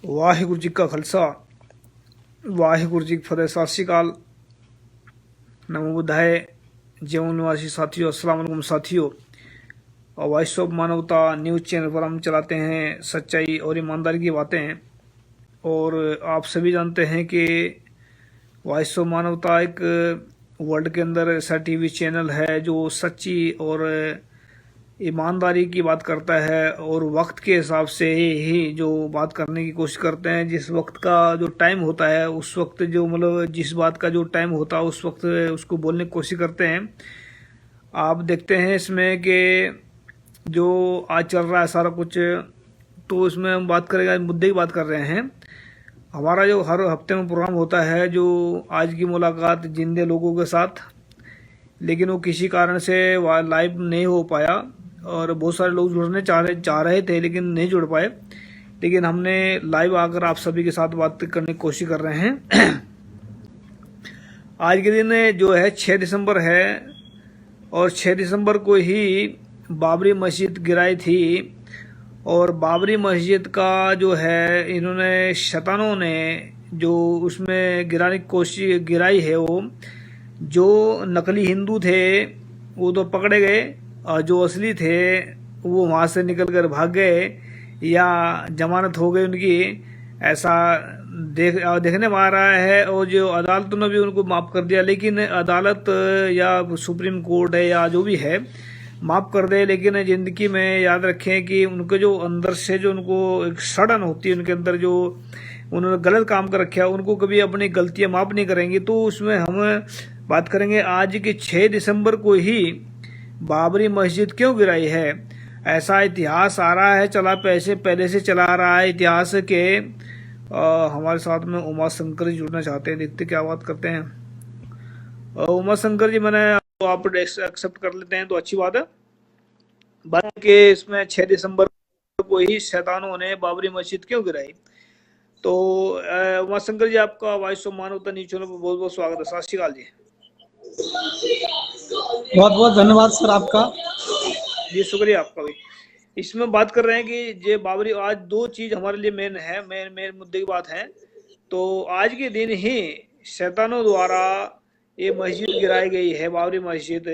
ਵਾਹਿਗੁਰੂ ਜੀ ਕਾ ਖਾਲਸਾ ਵਾਹਿਗੁਰੂ जी की फतेह। सत श्री अकाल, नमो बुद्धाय। जम्मू निवासी साथियों, अस्सलाम वालेकुम साथियों। और वॉइस ऑफ मानवता न्यूज़ चैनल पर हम चलाते हैं सच्चाई और ईमानदारी की बातें। और आप सभी जानते हैं कि वॉइस ऑफ मानवता एक वर्ल्ड के अंदर ऐसा टीवी चैनल है जो सच्ची और ईमानदारी की बात करता है और वक्त के हिसाब से ही जो बात करने की कोशिश करते हैं। जिस वक्त का जो टाइम होता है उस वक्त जो मतलब जिस बात का जो टाइम होता है उस वक्त उसको बोलने की कोशिश करते हैं। आप देखते हैं इसमें कि जो आज चल रहा है सारा कुछ, तो इसमें हम बात करेंगे, आज मुद्दे की बात कर रहे हैं। हमारा जो हर हफ्ते में प्रोग्राम होता है जो आज की मुलाकात जिंदे लोगों के साथ, लेकिन वो किसी कारण से लाइव नहीं हो पाया और बहुत सारे लोग जुड़ने चाह रहे थे लेकिन नहीं जुड़ पाए। लेकिन हमने लाइव आकर आप सभी के साथ बात करने की कोशिश कर रहे हैं। आज के दिन जो है 6 दिसंबर है और 6 दिसंबर को ही बाबरी मस्जिद गिराई थी। और बाबरी मस्जिद का जो है इन्होंने शैतानों ने जो उसमें गिराने की कोशिश गिराई है, वो जो नकली हिंदू थे वो तो पकड़े गए और जो असली थे वो वहाँ से निकल कर भाग गए या जमानत हो गई उनकी, ऐसा देखने में आ रहा है। और जो अदालतों ने भी उनको माफ़ कर दिया, लेकिन अदालत या सुप्रीम कोर्ट है या जो भी है माफ़ कर दे, लेकिन ज़िंदगी में याद रखें कि उनके जो अंदर से जो उनको एक सड़न होती है उनके अंदर, जो उन्होंने गलत काम कर रखा है, उनको कभी अपनी गलतियां माफ़ नहीं करेंगे। तो उसमें हम बात करेंगे आज के 6 दिसंबर को ही बाबरी मस्जिद क्यों गिराई है। ऐसा इतिहास आ रहा है, चला पैसे पहले से चला आ रहा है इतिहास के। हमारे साथ में उमा शंकर जी जुड़ना चाहते हैं, देखते क्या बात करते हैं। उमा शंकर जी, मैंने तो आप एक्सेप्ट कर लेते हैं तो अच्छी बात है। बात के इसमें 6 दिसंबर को ही शैतानों ने बाबरी मस्जिद क्यों गिराई। तो उमा शंकर जी, आपका वॉइस ऑफ मानवता न्यूज़ चैनल पर बहुत बहुत स्वागत है। सत श्री अकाल जी। बहुत बहुत धन्यवाद सर आपका। जी शुक्रिया आपका भी। इसमें बात कर रहे हैं कि ये बाबरी, आज दो चीज हमारे लिए मेन है, मेन मुद्दे की बात है। तो आज के दिन ही शैतानों द्वारा ये मस्जिद गिराई गई है, बाबरी मस्जिद।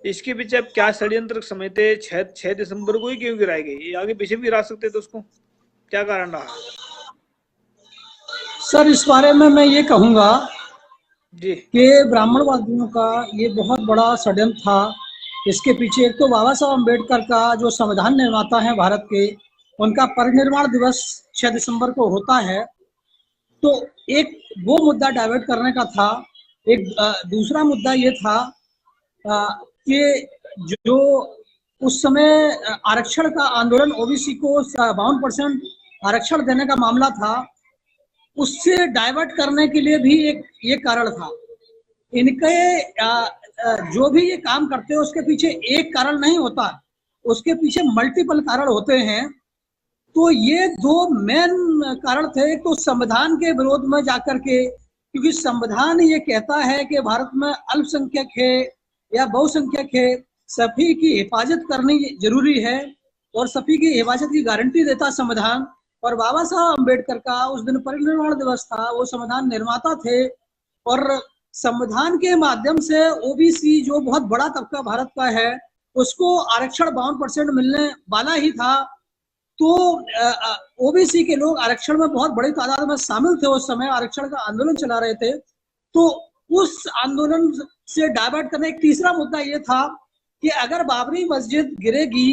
इसके पीछे आप क्या षड्यंत्र समझते हैं? 6 दिसंबर को ही क्यों गिराई गई? ये आगे पीछे भी गिरा सकते थे उसको, क्या कारण रहा? सर इस बारे में मैं ये कहूँगा जी कि ब्राह्मणवादियों का ये बहुत बड़ा षड्यंत्र था। इसके पीछे एक तो बाबा साहब अम्बेडकर का जो संविधान निर्माता है भारत के, उनका परिनिर्वाण दिवस 6 दिसंबर को होता है। तो एक वो मुद्दा डाइवर्ट करने का था। एक दूसरा मुद्दा ये था कि जो उस समय आरक्षण का आंदोलन, ओबीसी को 52% आरक्षण देने का मामला था, उससे डाइवर्ट करने के लिए भी एक ये कारण था। इनके जो भी ये काम करते हैं उसके पीछे एक कारण नहीं होता, उसके पीछे मल्टीपल कारण होते हैं। तो ये दो मेन कारण थे। एक तो संविधान के विरोध में जाकर के, क्योंकि संविधान ये कहता है कि भारत में अल्पसंख्यक है या बहुसंख्यक है, सभी की हिफाजत करनी जरूरी है और सभी की हिफाजत की गारंटी देता संविधान। और बाबा साहब अम्बेडकर का उस दिन परिनिर्वाण दिवस था, वो संविधान निर्माता थे और संविधान के माध्यम से ओबीसी जो बहुत बड़ा तबका भारत का है उसको आरक्षण 52% मिलने वाला ही था। तो ओबीसी के लोग आरक्षण में बहुत बड़ी तादाद में शामिल थे, उस समय आरक्षण का आंदोलन चला रहे थे। तो उस आंदोलन से डाइवर्ट करने एक तीसरा मुद्दा ये था कि अगर बाबरी मस्जिद गिरेगी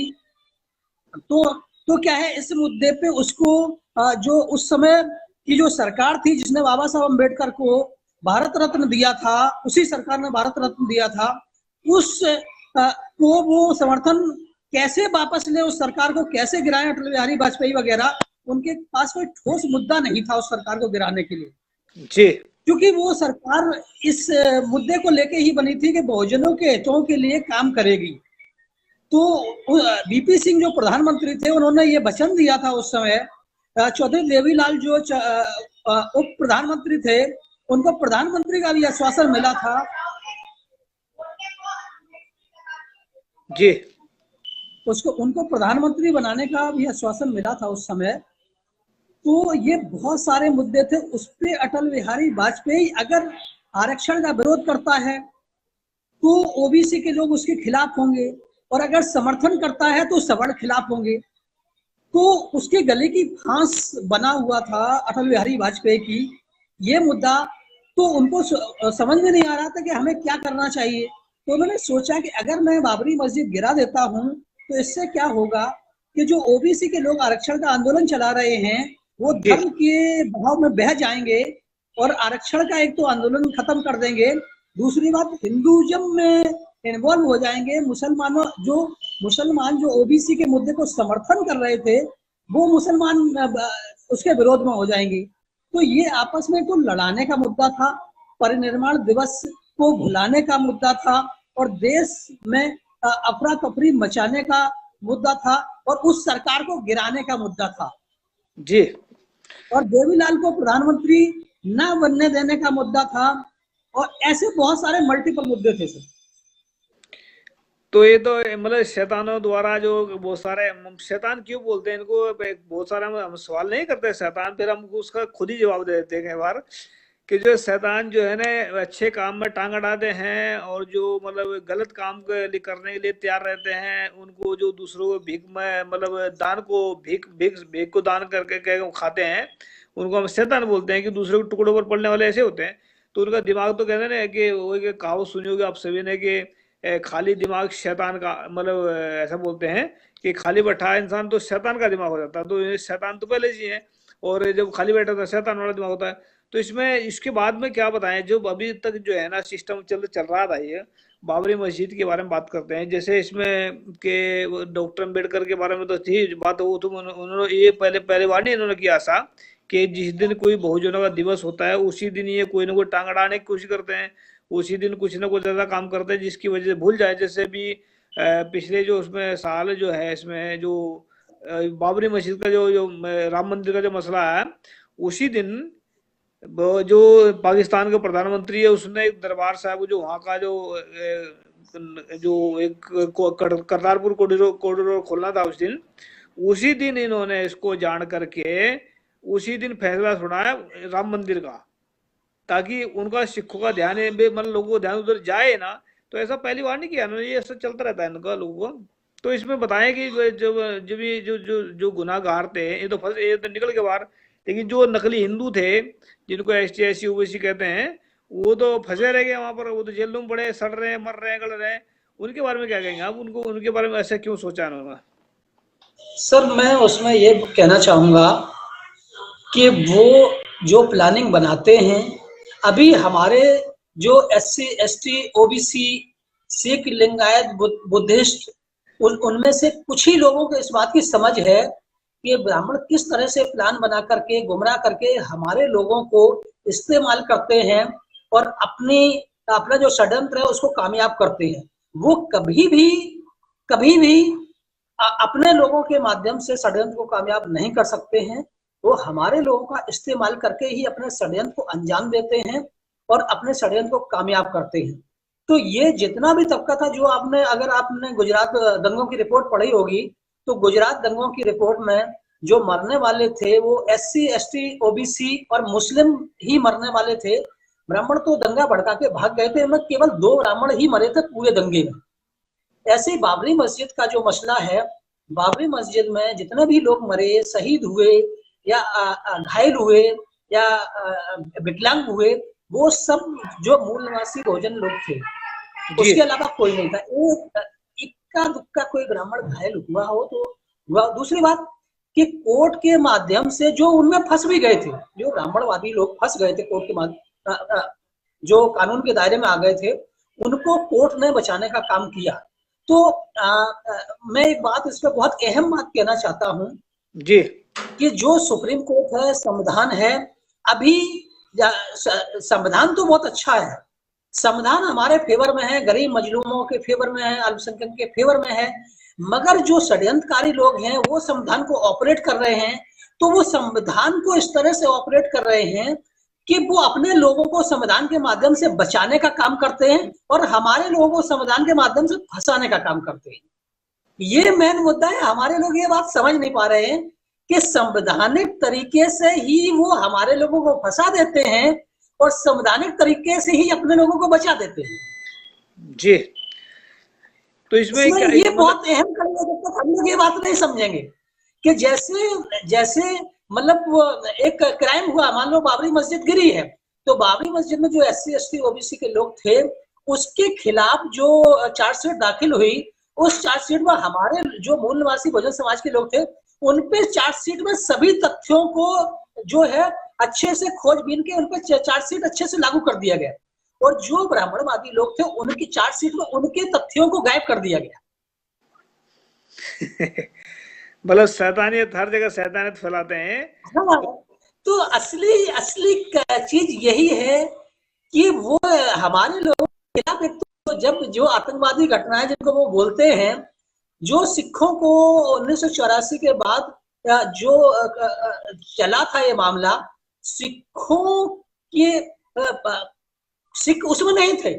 तो क्या है, इस मुद्दे पे उसको जो उस समय की जो सरकार थी जिसने बाबा साहब अम्बेडकर को भारत रत्न दिया था, उसी सरकार ने भारत रत्न दिया था, उस को वो समर्थन कैसे वापस ले, उस सरकार को कैसे गिराएं, अटल बिहारी वाजपेयी वगैरह, उनके पास कोई ठोस मुद्दा नहीं था उस सरकार को गिराने के लिए जी। क्योंकि वो सरकार इस मुद्दे को लेके ही बनी थी कि बहुजनों के हितों के लिए काम करेगी। तो वीपी सिंह जो प्रधानमंत्री थे उन्होंने ये वचन दिया था उस समय। चौधरी देवीलाल जो उप प्रधानमंत्री थे, उनको प्रधानमंत्री का भी आश्वासन मिला था। जी उनको प्रधानमंत्री बनाने का भी आश्वासन मिला था उस समय। तो ये बहुत सारे मुद्दे थे, उस पे अटल बिहारी वाजपेयी अगर आरक्षण का विरोध करता है तो ओबीसी के लोग उसके खिलाफ होंगे, और अगर समर्थन करता है तो सवर्ण खिलाफ होंगे। तो उसके गले की फांस बना हुआ था अटल बिहारी वाजपेयी की ये मुद्दा। तो उनको समझ में नहीं आ रहा था कि हमें क्या करना चाहिए। तो उन्होंने सोचा कि अगर मैं बाबरी मस्जिद गिरा देता हूं तो इससे क्या होगा कि जो ओबीसी के लोग आरक्षण का आंदोलन चला रहे हैं वो जी धर्म के बहाव में बह जाएंगे और आरक्षण का एक तो आंदोलन खत्म कर देंगे, दूसरी बात हिंदुइज्म में इन्वॉल्व हो जाएंगे। मुसलमान जो ओबीसी के मुद्दे को समर्थन कर रहे थे वो मुसलमान उसके विरोध में हो जाएंगे। तो ये आपस में तो लड़ाने का मुद्दा था, परिनिर्माण दिवस को भुलाने का मुद्दा था, और देश में अफरा तफरी मचाने का मुद्दा था, और उस सरकार को गिराने का मुद्दा था, जी और देवीलाल को प्रधानमंत्री न बनने देने का मुद्दा था, और ऐसे बहुत सारे मल्टीपल मुद्दे थे सर। तो ये तो मतलब शैतानों द्वारा जो बहुत सारे, शैतान क्यों बोलते हैं इनको, बहुत सारा हम सवाल नहीं करते शैतान, फिर हम उसका खुद ही जवाब दे देते हैं कई बार कि जो शैतान जो है ना अच्छे काम में टांग अड़ाते हैं, और जो मतलब गलत काम करने के लिए तैयार रहते हैं उनको, जो दूसरों को भीख में मतलब दान को भीख भीख भीख को दान करके खाते हैं, उनको हम शैतान बोलते हैं कि दूसरे के टुकड़ों पर पड़ने वाले ऐसे होते हैं। तो उनका दिमाग तो कहते हैं ना कि वो एक कहावत सुनी होगी आप सभी ने कि खाली दिमाग शैतान का, मतलब ऐसा बोलते हैं कि खाली बैठा इंसान तो शैतान का दिमाग हो जाता है। तो ये शैतान तो पहले ही है, और जब खाली बैठा था शैतान वाला दिमाग होता है। तो इसमें इसके बाद में क्या बताएं, जो अभी तक जो है ना सिस्टम चल रहा था, ये बाबरी मस्जिद के बारे में बात करते हैं। जैसे इसमें के डॉक्टर अम्बेडकर के बारे में तो थी बात, वो तो उन्होंने ये पहले बार नहीं इन्होंने किया ऐसा कि जिस दिन कोई बहुजनों का दिवस होता है उसी दिन ये कोई ना कोई टांग अड़ाने की कोशिश करते हैं, उसी दिन कुछ ना कुछ ज्यादा काम करते हैं जिसकी वजह से भूल जाए। जैसे भी पिछले जो उसमें साल जो है इसमें जो बाबरी मस्जिद का जो राम मंदिर का जो मसला है, उसी दिन जो पाकिस्तान के प्रधानमंत्री है उसने एक दरबार साहब जो वहाँ का जो एक करतारपुर कॉरिडोर खोलना था उसी दिन इन्होंने इसको जान करके उसी दिन फैसला सुनाया राम मंदिर का, ताकि उनका सिखों का ध्यान मतलब लोगों को ध्यान उधर जाए ना। तो ऐसा पहली बार नहीं किया इन्होंने, ये ऐसा चलता रहता है इनका लोगों को। तो इसमें बताएं कि जब जब ये जो गुनाहगार थे ये तो फंस, ये तो निकल के बाहर, लेकिन जो नकली हिंदू थे जिनको ST SC OBC कहते हैं वो तो फंसे रह गए वहां पर, वो तो जेलों में पड़े, सड़ रहे हैं, मर रहे हैं, गल रहे हैं। उनके बारे में क्या कहेंगे आप, उनको उनके बारे में ऐसा क्यों सोचा इन्होंने? सर मैं उसमें ये कहना चाहूंगा कि वो जो प्लानिंग बनाते हैं, अभी हमारे जो SC ST OBC Sikh Lingayat Buddhist उनमें से कुछ ही लोगों को इस बात की समझ है कि ब्राह्मण किस तरह से प्लान बना करके गुमराह करके हमारे लोगों को इस्तेमाल करते हैं और अपना जो षड्यंत्र है उसको कामयाब करते हैं। वो कभी भी अपने लोगों के माध्यम से षड्यंत्र को कामयाब नहीं कर सकते हैं। वो हमारे लोगों का इस्तेमाल करके ही अपने षड्यंत्र को अंजाम देते हैं और अपने षड्यंत्र को कामयाब करते हैं। तो ये जितना भी तबका था, जो अगर आपने गुजरात दंगों की रिपोर्ट पढ़ी होगी तो गुजरात दंगों की रिपोर्ट में जो मरने वाले थे वो SC ST OBC और मुस्लिम ही मरने वाले थे। ब्राह्मण तो दंगा भड़का के भाग गए थे, में केवल 2 ब्राह्मण ही मरे थे पूरे दंगे में। ऐसे ही बाबरी मस्जिद का जो मसला है, बाबरी मस्जिद में जितने भी लोग मरे, शहीद हुए या घायल हुए या विकलांग हुए, वो सब जो मूल निवासी बहुजन लोग थे, उसके अलावा कोई नहीं था। इक्का दुक्का कोई ब्राह्मण घायल हुआ हो तो हुआ। दूसरी बात कि कोर्ट के माध्यम से जो उनमें फंस भी गए थे, जो ब्राह्मणवादी लोग फंस गए थे कोर्ट के माध्यम, जो कानून के दायरे में आ गए थे, उनको कोर्ट ने बचाने का काम किया। तो मैं एक बात इस पर बहुत अहम बात कहना चाहता हूँ जी कि जो सुप्रीम कोर्ट है, संविधान है, अभी संविधान तो बहुत अच्छा है, संविधान हमारे फेवर में है, गरीब मजलूमों के फेवर में है, अल्पसंख्यक के फेवर में है, मगर जो षड्यंत्रकारी लोग हैं वो संविधान को ऑपरेट कर रहे हैं। तो वो संविधान को इस तरह से ऑपरेट कर रहे हैं कि वो अपने लोगों को संविधान के माध्यम से बचाने का काम करते हैं और हमारे लोगों को संविधान के माध्यम से फंसाने का काम करते हैं। ये मेन मुद्दा है। हमारे लोग ये बात समझ नहीं पा रहे हैं कि संवैधानिक तरीके से ही वो हमारे लोगों को फंसा देते हैं और संवैधानिक तरीके से ही अपने लोगों को बचा देते हैं। जी, तो इसमें इसमें क्या ये मतलब बहुत अहम कड़ी है, जब तक हम लोग ये बात नहीं समझेंगे कि जैसे जैसे मतलब वो एक क्राइम हुआ, मान लो बाबरी मस्जिद गिरी है, तो बाबरी मस्जिद में जो SC ST OBC के लोग थे उसके खिलाफ जो चार्जशीट दाखिल हुई, उस चार्जशीट में हमारे जो मूल निवासी बहुजन समाज के लोग थे उन पे चार्जशीट में सभी तथ्यों को जो है अच्छे से खोजबीन के उन पे चार्जशीट अच्छे से लागू कर दिया गया, और जो ब्राह्मणवादी लोग थे उनकी चार्जशीट में उनके तथ्यों को गायब कर दिया गया। मतलब शैतानियत, हर जगह शैतानियत फैलाते हैं। हाँ, तो असली असली चीज यही है कि वो हमारे लोगों के खिलाफ एक तो जब जो आतंकवादी घटनाएं जिनको वो बोलते हैं, जो सिखों को 1984 के बाद जो चला था ये मामला, सिखों के सिख उसमें नहीं थे,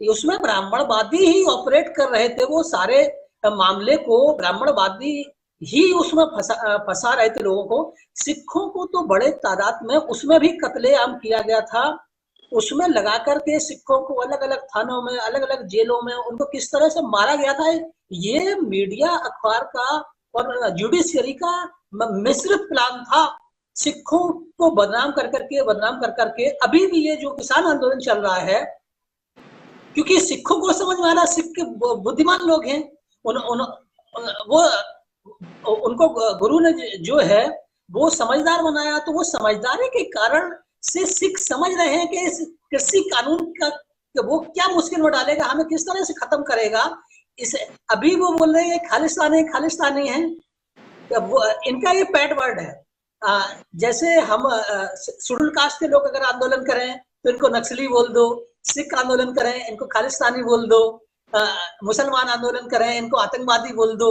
उसमें ब्राह्मणवादी ही ऑपरेट कर रहे थे, वो सारे मामले को ब्राह्मणवादी ही उसमें फंसा रहे थे लोगों को। सिखों को तो बड़े तादाद में उसमें भी कत्लेआम किया गया था, उसमें लगा करके सिखों को अलग अलग थानों में अलग अलग जेलों में उनको किस तरह से मारा गया था, ये मीडिया अखबार का और जुडिशियरी का मिश्रित प्लान था, सिखों को बदनाम कर करके। अभी भी ये जो किसान आंदोलन चल रहा है, क्योंकि सिखों को समझ में आ रहा, सिख के बुद्धिमान लोग हैं, उन, उन, वो उनको गुरु ने जो है वो समझदार बनाया, तो वो समझदारी के कारण से सिख समझ रहे हैं कि इस कृषि कानून का वो क्या मुश्किल में डालेगा, हमें किस तरह से खत्म करेगा इसे। अभी वो बोल रहे हैं खालिस्तानी है, वो इनका ये पैड वर्ड है। जैसे हम शेड्यूल कास्ट के लोग अगर आंदोलन करें तो इनको नक्सली बोल दो, सिख आंदोलन करें इनको खालिस्तानी बोल दो, मुसलमान आंदोलन करें इनको आतंकवादी बोल दो,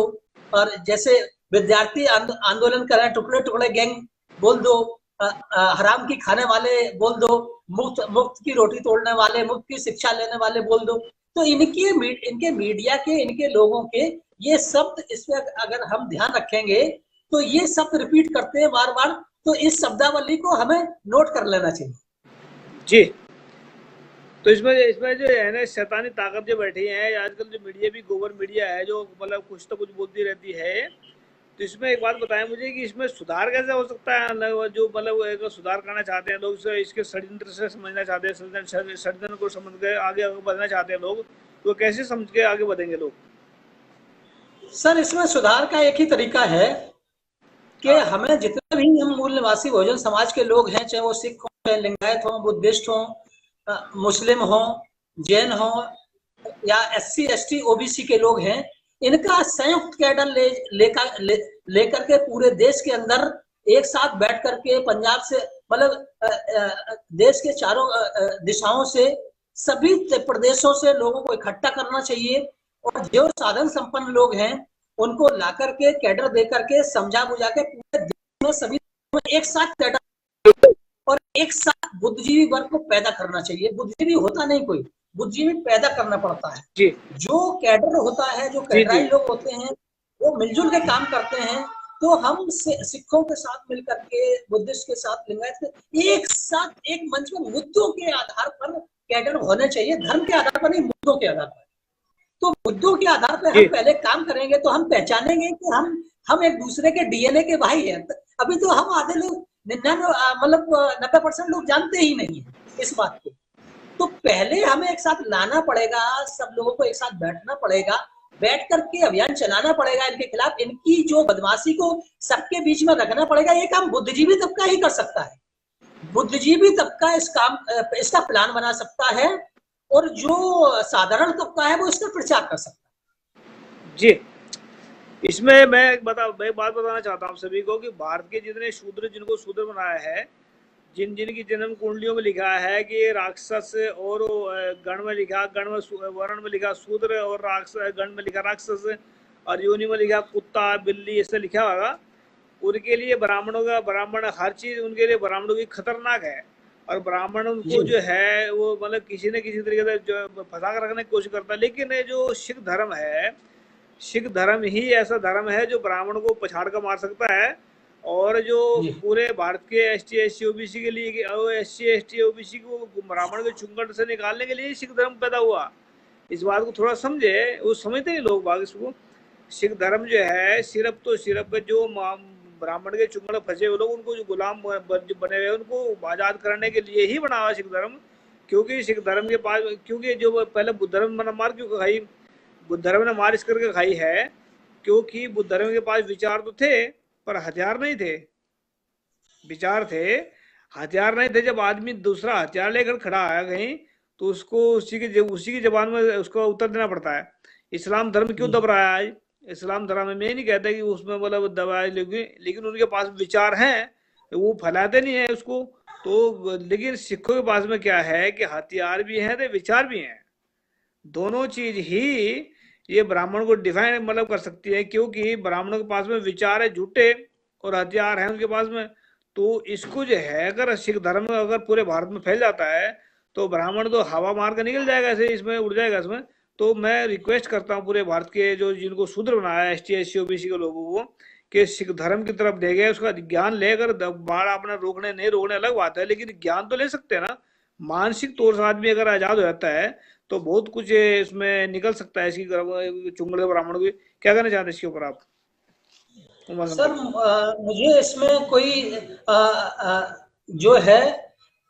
और जैसे विद्यार्थी आंदोलन करें टुकड़े टुकड़े गैंग बोल दो, हराम की खाने वाले बोल दो, मुफ्त की रोटी तोड़ने वाले, मुफ्त की शिक्षा लेने वाले बोल दो। तो इनके मीडिया के इनके लोगों के ये शब्द, इसमें अगर हम ध्यान रखेंगे तो ये शब्द रिपीट करते हैं बार बार, तो इस शब्दावली को हमें नोट कर लेना चाहिए। जी, तो इसमें जो है ना शैतानी ताकत जो बैठी है आजकल, जो मीडिया भी गोबर मीडिया है जो मतलब कुछ तो कुछ बोलती रहती है, तो इसमें एक बात बताएं मुझे कि इसमें सुधार कैसे हो सकता है? जो मतलब एक सुधार करना चाहते हैं लोग, इसके षड्यंत्र से समझना चाहते हैं, षड्यंत्र को समझ के आगे बढ़ना चाहते हैं लोग, तो कैसे समझ के आगे बढ़ेंगे लोग? सर, इसमें सुधार का एक ही तरीका है कि हाँ, हमें जितने भी हम मूल निवासी बहुजन समाज के लोग हैं, चाहे वो सिख हो, चाहे लिंगायत हो, बुद्धिस्ट हो, मुस्लिम हो, जैन हो, या SC ST OBC के लोग हैं, इनका संयुक्त कैडर लेकर के पूरे देश के अंदर एक साथ बैठ करके पंजाब से मतलब देश के चारों दिशाओं से सभी प्रदेशों से लोगों को इकट्ठा करना चाहिए, और जो साधन संपन्न लोग हैं उनको ला करके कैडर दे करके समझा बुझा के पूरे देश में सभी एक साथ कैडर और एक साथ बुद्धिजीवी वर्ग को पैदा करना चाहिए। बुद्धिजीवी होता नहीं कोई, बुद्धिजीवी पैदा करना पड़ता है। जी जो कैडर होता है, जो जी जी कैडराई लोग होते हैं, वो मिलजुल के काम करते हैं। तो हम सिखों के साथ मिलकर के, बुद्धिस्ट के साथ, लिंगायत के एक साथ एक मंच में मुद्दों के आधार पर कैडर होने चाहिए, धर्म के आधार पर नहीं, मुद्दों के आधार पर। तो मुद्दों के आधार पर हम पहले काम करेंगे तो हम पहचानेंगे कि हम एक दूसरे के DNA के भाई हैं। अभी तो हम आधे लोग 90% लोग जानते ही नहीं है इस बात को। तो पहले हमें एक साथ लाना पड़ेगा, सब लोगों को एक साथ बैठना पड़ेगा, बैठ करके अभियान चलाना पड़ेगा इनके खिलाफ, इनकी जो बदमाशी को सबके बीच में रखना पड़ेगा। ये काम बुद्धिजीवी तबका ही कर सकता है, बुद्धिजीवी तबका इसका प्लान बना सकता है, और जो साधारण तबका है वो इसका प्रचार कर सकता है। जी, इसमें मैं एक बात बताना चाहता हूँ सभी को कि भारत के जितने शूद्र, जिनको शूद्र बनाया है, जिनकी जन्म कुंडलियों में लिखा है कि राक्षस, और गण में लिखा, वर्ण में लिखा शूद्र, और राक्षस गण में लिखा राक्षस, और योनि में लिखा कुत्ता बिल्ली, ऐसे लिखा होगा, उनके लिए ब्राह्मण हर चीज उनके लिए ब्राह्मणों की खतरनाक है। और ब्राह्मण उनको जो है वो मतलब किसी न किसी तरीके से जो फंसा कर रखने की कोशिश करता है। लेकिन ये जो सिख धर्म है, सिख धर्म ही ऐसा धर्म है जो ब्राह्मण को पछाड़ कर मार सकता है, और जो जी पूरे भारत के एसटी एससी ओबीसी के लिए एससी एसटी ओबीसी को ब्राह्मण के चुंगट से निकालने के लिए ही सिख धर्म पैदा हुआ। इस बात को थोड़ा समझे, वो समझते नहीं लोग बाग इसको। सिख धर्म जो है सिर्फ जो ब्राह्मण के चुंगल फंसे हुए लोग, उनको जो गुलाम बने हुए उनको आजाद करने के लिए ही बना हुआ सिख धर्म। क्योंकि सिख धर्म के पास, क्योंकि जो पहले बुद्ध धर्म ने मार क्यों खाई, बुद्ध धर्म ने मार इस करके खाई है क्योंकि बुद्ध धर्म के पास विचार तो थे पर हथियार नहीं थे। विचार थे, हथियार नहीं थे। जब आदमी दूसरा हथियार लेकर खड़ा है कहीं, तो उसको उसी की जबान में उसको उत्तर देना पड़ता है। इस्लाम धर्म क्यों दब रहा है आज? इस्लाम धर्म में ये नहीं कहता कि उसमें मतलब दबाए, लेकिन उनके पास विचार हैं, वो फैलाते नहीं है उसको। तो लेकिन सिखों के पास में क्या है कि हथियार भी हैं तो विचार भी हैं। दोनों चीज ही ये ब्राह्मण को डिफाइन मतलब कर सकती है, क्योंकि ब्राह्मणों के पास में विचार है झूठे और हथियार है उनके पास में। तो इसको जो है, अगर सिख धर्म अगर पूरे भारत में फैल जाता है तो ब्राह्मण तो हवा मार कर निकल जाएगा, ऐसे इसमें उड़ जाएगा इसमें। तो मैं रिक्वेस्ट करता हूँ पूरे भारत के जो जिनको शूद्र बनाया है एसटी एससी ओबीसी के लोगों को, कि सिख धर्म की तरफ देंगे, उसका ज्ञान लेकर बाढ़ अपना रोकने नहीं रोकने अलग बात है, लेकिन ज्ञान तो ले सकते हैं ना। मानसिक तौर से आदमी अगर आजाद हो जाता है तो बहुत कुछ इसमें निकल सकता है इसकी चुंगड़ ब्राह्मण की। क्या कहना चाहते हैं इसके ऊपर आप, उमाशंकर सर, जी? मुझे इसमें कोई जो है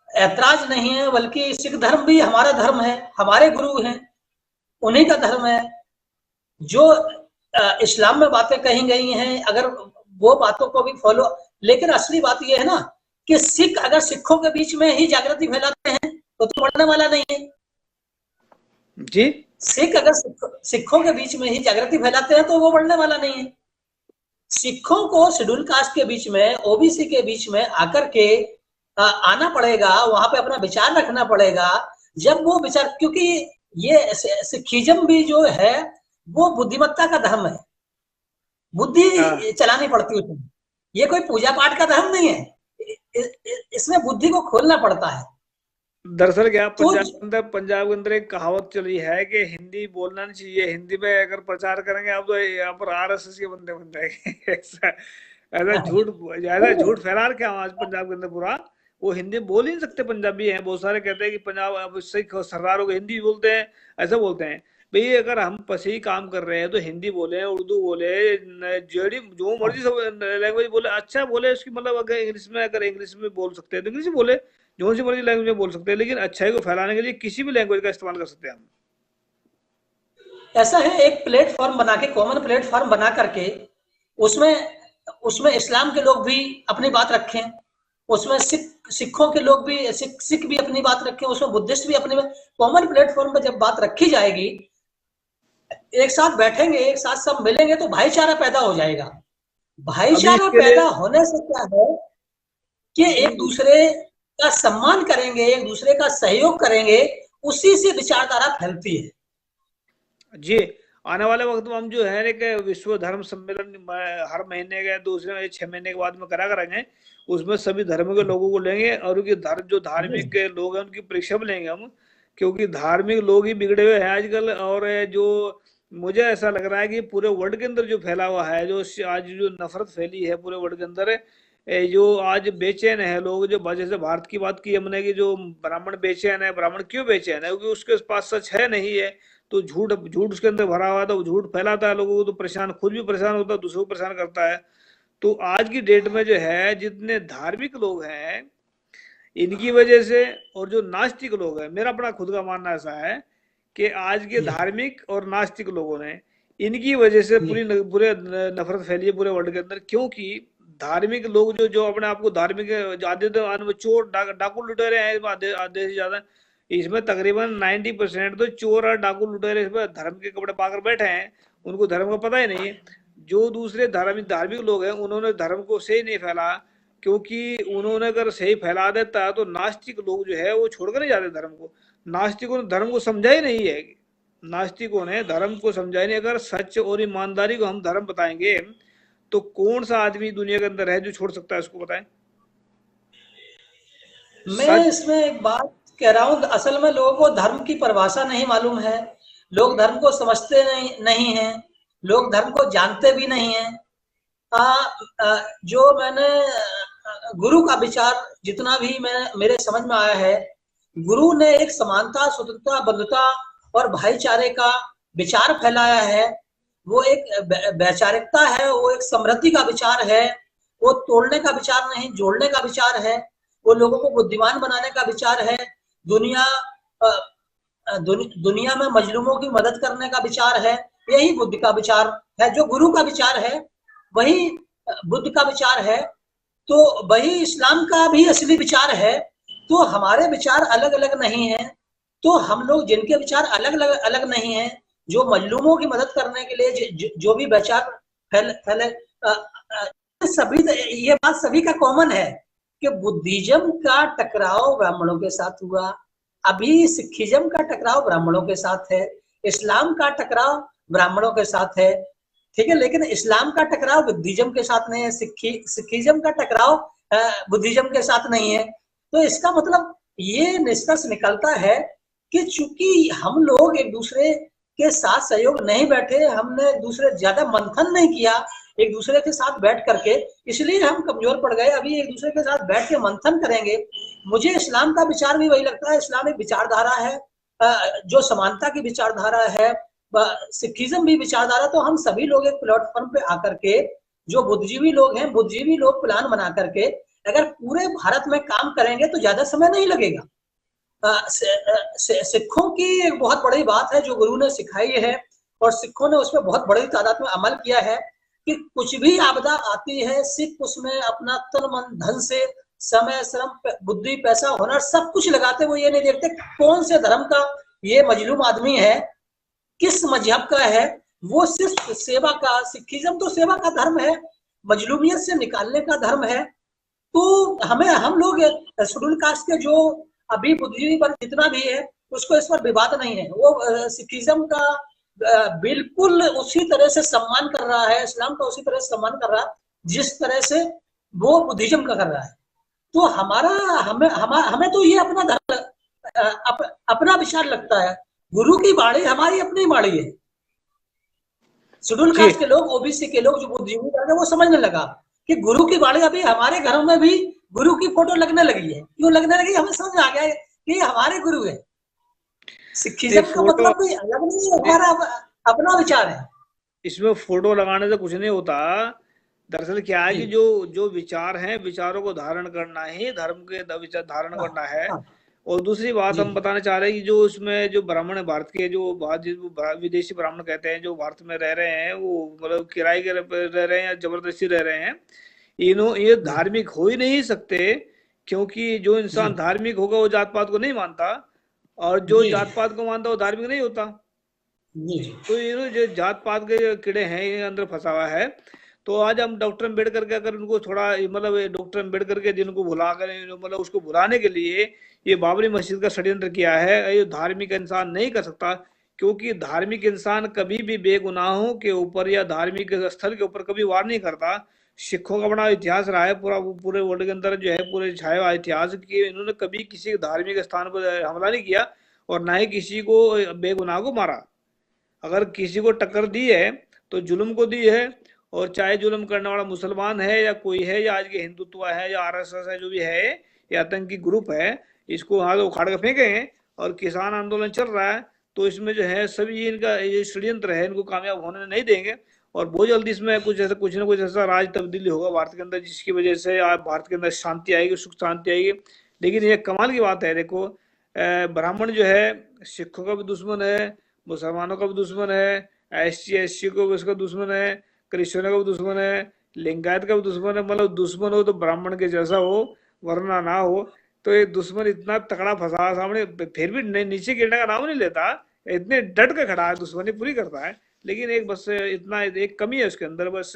ऐतराज नहीं है, बल्कि सिख धर्म भी हमारा धर्म है, हमारे गुरु हैं, उन्हीं का धर्म है। जो इस्लाम में बातें कही गई हैं, अगर वो बातों को भी फॉलो, लेकिन असली बात यह है ना कि सिख अगर सिखों के बीच में ही जागृति फैलाते हैं तो बढ़ने वाला नहीं है। जी, सिख अगर सिखों के बीच में ही जागृति फैलाते हैं तो वो बढ़ने वाला नहीं है। सिखों को शेड्यूल कास्ट के बीच में, ओबीसी के बीच में आकर के आना पड़ेगा, वहां पे अपना विचार रखना पड़ेगा। जब वो विचार, क्योंकि ये सिखिज्म भी जो है वो बुद्धिमत्ता का धर्म है, हाँ। बुद्धि चलानी पड़ती है उसमें। ये कोई पूजा पाठ का धर्म नहीं है, इसमें बुद्धि को खोलना पड़ता है। दरअसल क्या, तो पंजाब के अंदर एक कहावत चली है कि हिंदी बोलना नहीं चाहिए, हिंदी में अगर प्रचार करेंगे आप तो यहाँ पर आरएसएस के बंदे बन जाएंगे। ऐसा ऐसा झूठ फैला रखे हैं आज पंजाब के अंदर पूरा। वो हिंदी बोल ही नहीं सकते, पंजाबी हैं बहुत सारे, कहते हैं कि पंजाब अब सिख सरदारों को हिंदी बोलते हैं, ऐसा बोलते हैं। भाई अगर हम सही काम कर रहे हैं तो हिंदी बोले, उर्दू बोले, जेडी जो मर्जी सब लैंग्वेज बोले, अच्छा बोले उसकी मतलब। अगर इंग्लिश में बोल सकते हैं तो इंग्लिश बोले, जो सी मर्जी लैंग्वेज में बोल सकते हैं, लेकिन अच्छाई को फैलाने के लिए किसी भी लैंग्वेज का इस्तेमाल कर सकते हैं हम। ऐसा है, एक प्लेटफॉर्म बना के, कॉमन प्लेटफॉर्म बना करके, उसमें उसमें इस्लाम के लोग भी अपनी बात रखें, उसमें सिखों के लोग भी, सिख भी अपनी बात रखें, उसमें बुद्धिस्ट भी अपनी। कॉमन प्लेटफॉर्म पर जब बात रखी जाएगी, एक साथ बैठेंगे, एक साथ सब मिलेंगे तो भाईचारा पैदा हो जाएगा। अभी भाईचारा इसके लिए पैदा होने से क्या है कि जी एक दूसरे का सम्मान करेंगे, एक दूसरे का सहयोग करेंगे, उसी से विचारधारा फैलती है। जी, आने वाले वक्त में हम जो है एक विश्व धर्म सम्मेलन हर महीने के दूसरे 6 महीने के बाद में करा करेंगे। उसमें सभी धर्म के लोगों को लेंगे और उनके जो धार्मिक लोग हैं उनकी परीक्षा भी लेंगे हम, क्योंकि धार्मिक लोग ही बिगड़े हुए हैं आजकल। और जो मुझे ऐसा लग रहा है कि पूरे वर्ल्ड के अंदर जो फैला हुआ है, जो आज जो नफरत फैली है पूरे वर्ल्ड के अंदर, जो आज बेचैन है लोग, जो जैसे भारत की बात की हमने कि जो ब्राह्मण बेचैन है, ब्राह्मण क्यों बेचैन है? क्योंकि उसके पास सच है नहीं है, तो झूठ झूठ उसके अंदर भरा हुआ है, तो वो झूठ फैलाता है लोगों को, तो परेशान, खुद भी परेशान होता है, दूसरों को परेशान करता है। तो आज की डेट में जो है जितने धार्मिक लोग हैं इनकी वजह से, और जो नास्तिक लोग हैं, मेरा अपना खुद का मानना ऐसा है कि आज के जी धार्मिक और नास्तिक लोगों ने, इनकी वजह से जी पूरे नफरत फैली है पूरे वर्ल्ड के अंदर। क्योंकि धार्मिक लोग जो जो अपने आप को धार्मिक आधे तो चोर डाकू लुटेरे हैं आधे आधे से ज्यादा। इसमें तकरीबन 90% तो चोर और डाकू लुटेरे इसमें धर्म के कपड़े पाकर बैठे हैं, उनको धर्म का पता ही नहीं है। जो दूसरे धार्मिक धार्मिक लोग हैं उन्होंने धर्म को सही नहीं फैला, क्योंकि उन्होंने अगर सही फैला देता है तो नास्तिक लोग जो है वो छोड़कर नहीं जाते धर्म को। नास्तिकों ने धर्म को समझा ही नहीं है, नास्तिकों ने धर्म को समझा ही नहीं। अगर सच और ईमानदारी को हम धर्म बताएंगे तो कौन सा आदमी दुनिया के अंदर है जो छोड़ सकता है, उसको बताएं। मैं सच। इसमें एक बात कह रहा हूँ, असल में लोगों को धर्म की परिभाषा नहीं मालूम है, लोग धर्म को समझते नहीं है, लोग धर्म को जानते भी नहीं है। जो मैंने गुरु का विचार जितना भी मेरे समझ में आया है, गुरु ने एक समानता, स्वतंत्रता, बंधुता और भाईचारे का विचार फैलाया है। वो एक वैचारिकता है, वो एक समृद्धि का विचार है, वो तोड़ने का विचार नहीं, जोड़ने का विचार है, वो लोगों को बुद्धिमान बनाने का विचार है, दुनिया दुनिया में मजलूमों की मदद करने का विचार है। यही बुद्ध का विचार है, जो गुरु का विचार है वही बुद्ध का विचार है, तो वही इस्लाम का भी असली विचार है। तो हमारे विचार अलग अलग नहीं है, तो हम लोग जिनके विचार अलग नहीं है, जो मजलूमों की मदद करने के लिए जो भी विचार फैले, सभी, ये बात सभी का कॉमन है कि बुद्धिज्म का टकराव ब्राह्मणों के साथ हुआ, अभी सिखिज्म का टकराव ब्राह्मणों के साथ है, इस्लाम का टकराव ब्राह्मणों के साथ है, ठीक है, लेकिन इस्लाम का टकराव बुद्धिज्म के साथ नहीं है, सिखिज्म का टकराव बुद्धिज्म के साथ नहीं है। तो इसका मतलब ये निष्कर्ष निकलता है कि चूंकि हम लोग एक दूसरे के साथ सहयोग नहीं बैठे, हमने एक दूसरे ज्यादा मंथन नहीं किया एक दूसरे के साथ बैठ करके, इसलिए हम कमजोर पड़ गए। अभी एक दूसरे के साथ बैठ के मंथन करेंगे। मुझे इस्लाम का विचार भी वही लगता है, इस्लाम एक विचारधारा है जो समानता की विचारधारा है, सिखिज्म भी विचारधारा। तो हम सभी लोग एक प्लेटफॉर्म पे आकर के, जो बुद्धिजीवी लोग हैं, बुद्धिजीवी लोग प्लान बना करके अगर पूरे भारत में काम करेंगे तो ज्यादा समय नहीं लगेगा। सिखों की एक बहुत बड़ी बात है जो गुरु ने सिखाई है, और सिखों ने उसमें बहुत बड़ी तादाद में अमल किया है कि कुछ भी आपदा आती है, सिख उसमें अपना तन मन धन से, समय, श्रम, बुद्धि, पैसा, हुनर सब कुछ लगाते। वो ये नहीं देखते कौन से धर्म का ये मजलूम आदमी है, किस मजहब का है, वो सिर्फ सेवा का, सिखिज्म तो सेवा का धर्म है, मजलूमियत से निकालने का धर्म है। तो हम लोग शेड्यूल कास्ट के जो अभी बुद्धिजीवी वर्ग जितना भी है, उसको इस पर विवाद नहीं है। वो सिखिज्म का बिल्कुल उसी तरह से सम्मान कर रहा है, इस्लाम का उसी तरह से सम्मान कर रहा है जिस तरह से वो बुद्धिज्म का कर रहा है। तो हमें तो ये अपना धर्म, अपना विचार लगता है। गुरु की बाणी हमारी अपनी बाणी है। शेड्यूल कास्ट के लोग, ओबीसी के लोग जो बुद्धिजीवी वर्ग है, वो समझने लगा कि गुरु की बाणी अभी हमारे घरों में भी गुरु की फोटो लगने लगी है। क्यों लगने लगी? हमें समझ आ गया कि हमारे गुरु है। सिखिज्म का मतलब भी अलग नहीं है, हमारा अपना विचार है। इसमें फोटो लगाने से कुछ नहीं होता। दरअसल क्या है कि जो विचार हैं, विचारों को धारण करना ही धर्म के विचार धारण करना है। और दूसरी बात हम बताना चाह रहे हैं कि जो उसमें जो ब्राह्मण है, भारत के जो विदेशी ब्राह्मण कहते हैं, जो भारत में रह रहे हैं, वो मतलब किराए के रह रहे हैं या जबरदस्ती रह रहे हैं, ये धार्मिक हो ही नहीं सकते, क्योंकि जो इंसान धार्मिक होगा वो जात पात को नहीं मानता, और जो जात पात को मानता वो धार्मिक नहीं होता। तो ये जो जात पात के कीड़े हैं, ये अंदर फंसा हुआ है। तो आज हम डॉक्टर अम्बेडकर के, अगर उनको थोड़ा मतलब डॉक्टर अम्बेडकर के जिनको भुला कर, मतलब उसको भुलाने के लिए ये बाबरी मस्जिद का षड्यंत्र किया है, ये धार्मिक इंसान नहीं कर सकता, क्योंकि धार्मिक इंसान कभी भी बेगुनाहों के ऊपर या धार्मिक स्थल के ऊपर कभी वार नहीं करता। सिखों का बड़ा इतिहास रहा है, पूरे वर्ल्ड के अंदर जो है, पूरे छाया हुआ इतिहास की, इन्होंने कभी किसी धार्मिक स्थान पर हमला नहीं किया और ना ही किसी को बेगुनाह को मारा। अगर किसी को टक्कर दी है तो जुल्म को दी है, और चाहे जुल्म करने वाला मुसलमान है या कोई है, या आज के हिंदुत्व है या आरएसएस है, जो भी है, या आतंकी ग्रुप है, इसको हाथ उखाड़ कर फेंके हैं। और किसान आंदोलन चल रहा है, तो इसमें जो है सभी इनका ये षड्यंत्र है, इनको कामयाब होने नहीं देंगे। और बहुत जल्दी इसमें कुछ ना कुछ ऐसा राज तब्दीली होगा भारत के अंदर, जिसकी वजह से भारत के अंदर शांति आएगी, सुख शांति आएगी। लेकिन ये कमाल की बात है, देखो ब्राह्मण जो है सिखों का भी दुश्मन है, मुसलमानों का भी दुश्मन है, SC को भी उसका दुश्मन है, क्रिश्चियनों का भी दुश्मन है, लिंगायत का भी दुश्मन है। मतलब दुश्मन हो तो ब्राह्मण के जैसा हो, वरना ना हो। तो ये दुश्मन इतना तकड़ा फंसा सामने, फिर भी नीचे गिरने का नाम नहीं लेता, इतने डट के खड़ा है, दुश्मनी पूरी करता है। लेकिन एक बस इतना एक कमी है उसके अंदर, बस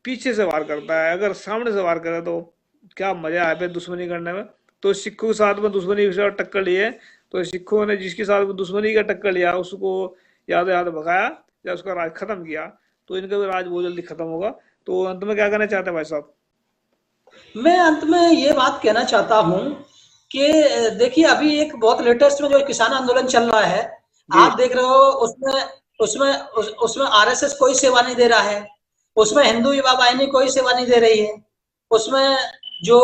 पीछे से वार करता है। अगर सामने से वार करे तो क्या मजा है दुश्मनी करने में। तो सिखों के साथ में दुश्मनी टक्कर ली है, तो सिखों ने जिसके साथ दुश्मनी का टक्कर लिया उसको याद याद भगाया या उसका राज खत्म किया, तो इनका भी राज बहुत जल्दी खत्म होगा। तो अंत में क्या कहना चाहते हैं भाई साहब? मैं अंत में ये बात कहना चाहता हूँ कि देखिए, अभी एक बहुत लेटेस्ट में जो किसान आंदोलन चल रहा है, आप देख रहे हो, उसमें आरएसएस कोई सेवा नहीं दे रहा है। उसमें हिंदू युवा वाहिनी कोई सेवा नहीं दे रही है, उसमें जो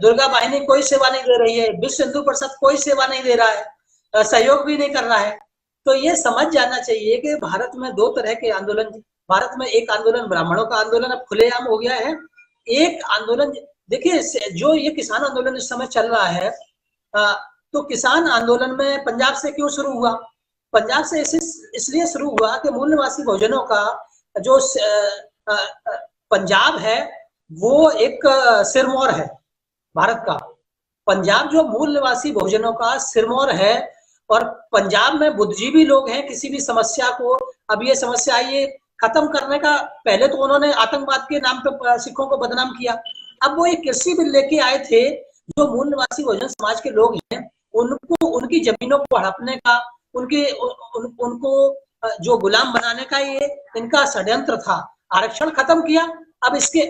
दुर्गा वाहिनी कोई सेवा नहीं दे रही है, विश्व हिंदू परिषद कोई सेवा नहीं दे रहा है, सहयोग भी नहीं कर रहा है। तो ये समझ जाना चाहिए कि भारत में दो तरह के आंदोलन, भारत में एक आंदोलन ब्राह्मणों का आंदोलन अब खुलेआम हो गया है, एक आंदोलन देखिए जो ये किसान आंदोलन इस समय चल रहा है, तो किसान आंदोलन में पंजाब से क्यों शुरू हुआ? पंजाब से इसलिए शुरू हुआ कि मूल निवासी बहुजनों का जो पंजाब है वो एक सिरमौर है भारत का। पंजाब जो मूल निवासी बहुजनों का सिरमौर है, और पंजाब में बुद्धिजीवी लोग हैं, किसी भी समस्या को, अब ये समस्या ये खत्म करने का, पहले तो उन्होंने आतंकवाद के नाम पे सिखों को बदनाम किया, अब वो एक कृषि बिल लेके आए थे, जो मूल निवासी बहुजन समाज के लोग हैं उनको उनकी जमीनों को हड़पने का, उनके उनको जो गुलाम बनाने का ये इनका षड्यंत्र था। आरक्षण खत्म किया, अब इसके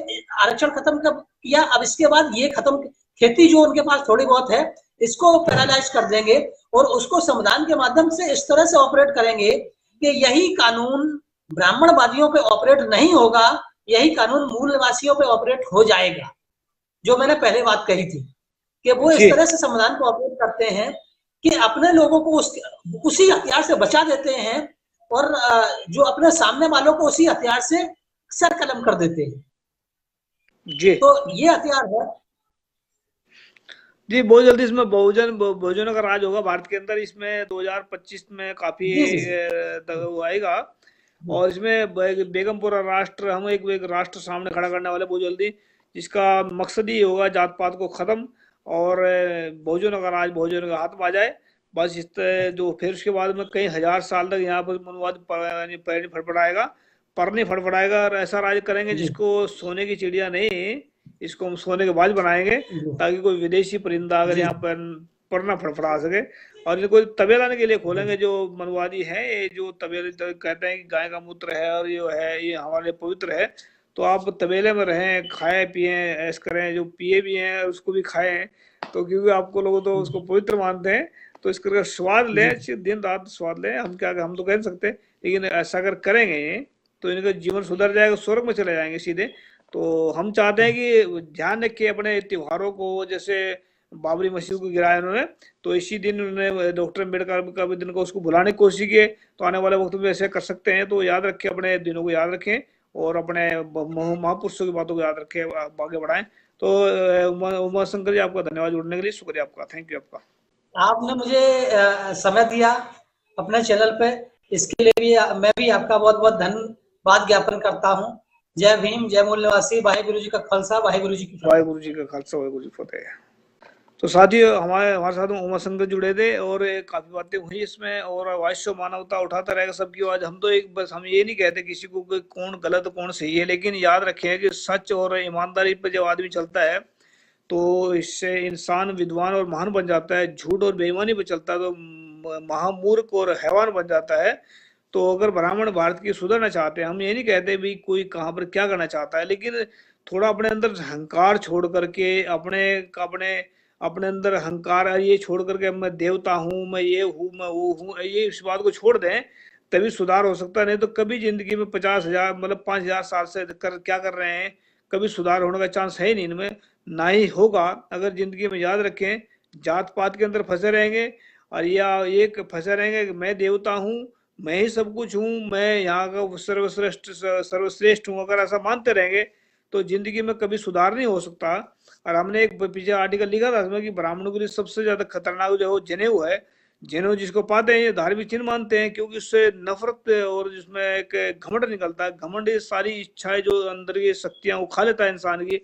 आरक्षण खत्म कब किया, अब इसके बाद ये खत्म, खेती जो उनके पास थोड़ी बहुत है इसको पैरालाइज कर देंगे और उसको संविधान के माध्यम से इस तरह से ऑपरेट करेंगे कि यही कानून ब्राह्मणवादियों पे ऑपरेट नहीं होगा, यही कानून मूल निवासियों पे ऑपरेट हो जाएगा। जो मैंने पहले बात कही थी कि वो इस तरह से संविधान को ऑपरेट करते हैं कि अपने लोगों को उसी हथियार से बचा देते हैं और जो अपने सामने वालों को उसी हथियार से सर कलम कर देते हैं जी। तो ये हथियार है जी, बहुत जल्दी इसमें बहुजनों का राज होगा भारत के अंदर। इसमें 2025 में काफी वो आएगा और इसमें बेगमपुरा राष्ट्र, हम एक राष्ट्र सामने खड़ा करने वाले बहुत जल्दी, जिसका मकसद ही होगा जात पात को खत्म और बहुजनों का राज बहुजनों के हाथ में आ जाए। बस इस जो फिर उसके बाद में कई हजार साल तक यहाँ पर मनवाद पैर फड़फड़ाएगा, पर नहीं फड़फड़ाएगा, और ऐसा राज करेंगे जिसको सोने की चिड़िया नहीं, इसको हम सोने के बाज बनाएंगे, ताकि कोई विदेशी परिंदा अगर यहाँ पर ना फड़फड़ा सके। और इनको तबेलाने के लिए खोलेंगे जो मनवादी है, ये जो तबेले कहते हैं कि गाय का मूत्र है और ये हमारे पवित्र है, तो आप तबेले में रहें, खाएं पिए ऐश करें, जो पिए भी हैं उसको भी खाएं, तो क्योंकि आपको लोग तो उसको पवित्र मानते हैं, तो इसका स्वाद लें, दिन रात स्वाद लें। हम तो कह नहीं सकते, लेकिन ऐसा अगर करेंगे तो इनका जीवन सुधर जाएगा, स्वर्ग में चले जाएंगे सीधे। तो हम चाहते हैं कि ध्यान रखें अपने त्योहारों को, जैसे बाबरी मस्जिद को गिराया उन्होंने, तो इसी दिन उन्होंने डॉक्टर अम्बेडकर का भी दिन को उसको भुलाने की कोशिश की, तो आने वाले वक्त में ऐसे कर सकते हैं। तो याद रखें, अपने दिनों को याद रखें और अपने महापुरुषों की बातों को याद रखें, आगे बढ़ाएं। तो उमा शंकर जी, आपका धन्यवाद जुड़ने के लिए, शुक्रिया आपका, थैंक यू आपका। आपने मुझे समय दिया अपने चैनल पे, इसके लिए भी मैं भी आपका बहुत बहुत धन्यवाद ज्ञापन करता हूँ। जय भीम, जय मूल निवासी, वाहिगुरु जी का खालसा, वाहिगुरु जी की फतेह। वाहिगुरु जी का खालसा, वाहिगुरु जी की फतेह। तो साथियों, हमारे साथ उमा शंकर जुड़े थे और काफी बातें हुई इसमें, और वॉइस ऑफ मानवता उठाता रहेगा सबकी आवाज। हम तो हम ये नहीं कहते किसी को कि कौन गलत कौन सही है, लेकिन याद रखें कि सच और ईमानदारी पर जब आदमी चलता है तो इससे इंसान विद्वान और महान बन जाता है। झूठ और बेईमानी पर चलता है तो महामूर्ख और हैवान बन जाता है। तो अगर ब्राह्मण भारत की सुधरना चाहते हैं, हम ये नहीं कहते भी कोई कहाँ पर क्या करना चाहता है, लेकिन थोड़ा अपने अंदर अहंकार छोड़ करके, अपने अपने अपने अंदर अहंकार ये छोड़ करके, मैं देवता हूँ, मैं ये हूँ, मैं वो हूँ, ये इस बात को छोड़ दें, तभी सुधार हो सकता है। नहीं तो कभी जिंदगी में 50,000 मतलब 5,000 साल से क्या कर रहे हैं, कभी सुधार होने का चांस है नहीं इनमें, ना ही होगा। अगर जिंदगी में याद रखें, जात पात के अंदर फंसे रहेंगे और या एक फंसे रहेंगे कि मैं देवता हूँ, मैं ही सब कुछ हूँ, मैं यहाँ का सर्वश्रेष्ठ हूँ, अगर ऐसा मानते रहेंगे तो जिंदगी में कभी सुधार नहीं हो सकता। और हमने एक पीछे आर्टिकल लिखा था इसमें कि ब्राह्मणों के लिए सबसे ज्यादा खतरनाक जो जनेऊ है, जनेऊ जिसको पाते हैं ये धार्मिक चिन्ह मानते हैं, क्योंकि उससे नफरत और जिसमें एक घमंड निकलता है। घमंड ये सारी इच्छाएं जो अंदर की शक्तियां वो खा लेता है इंसान की।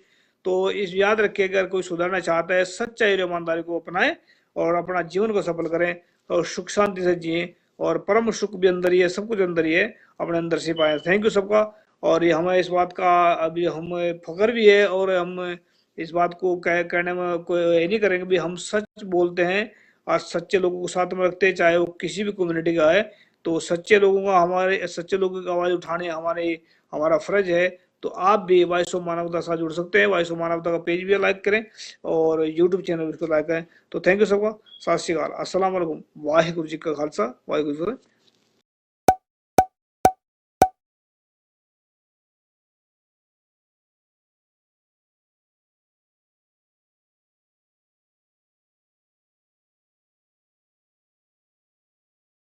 तो इस याद रखिए, अगर कोई सुधरना चाहता है, सच्चाई और ईमानदारी को अपनाएं और अपना जीवन को सफल करें और सुख शांति से जिए, और परम सुख भी अंदर ही है, सब कुछ अंदर ही है, अपने अंदर से पाए। थैंक यू सबका। और ये हमें इस बात का अभी हमें फख्र भी है, और हम इस बात को कहने में कोई ये नहीं करेंगे भी हम सच बोलते हैं और सच्चे लोगों को साथ में रखते हैं, चाहे वो किसी भी कम्युनिटी का है। तो सच्चे लोगों का, हमारे सच्चे लोगों की आवाज उठाने हमारा फर्ज है। तो आप भी वॉइस ऑफ मानवता साथ जुड़ सकते हैं। वॉइस ऑफ मानवता का पेज भी लाइक करें और यूट्यूब चैनल भी लाइक करें। तो थैंक यू सबका, सत श्री अकाल, अस्सलाम वालेकुम, वाहिगुरु जी का खालसा, वाहिगुरु जी।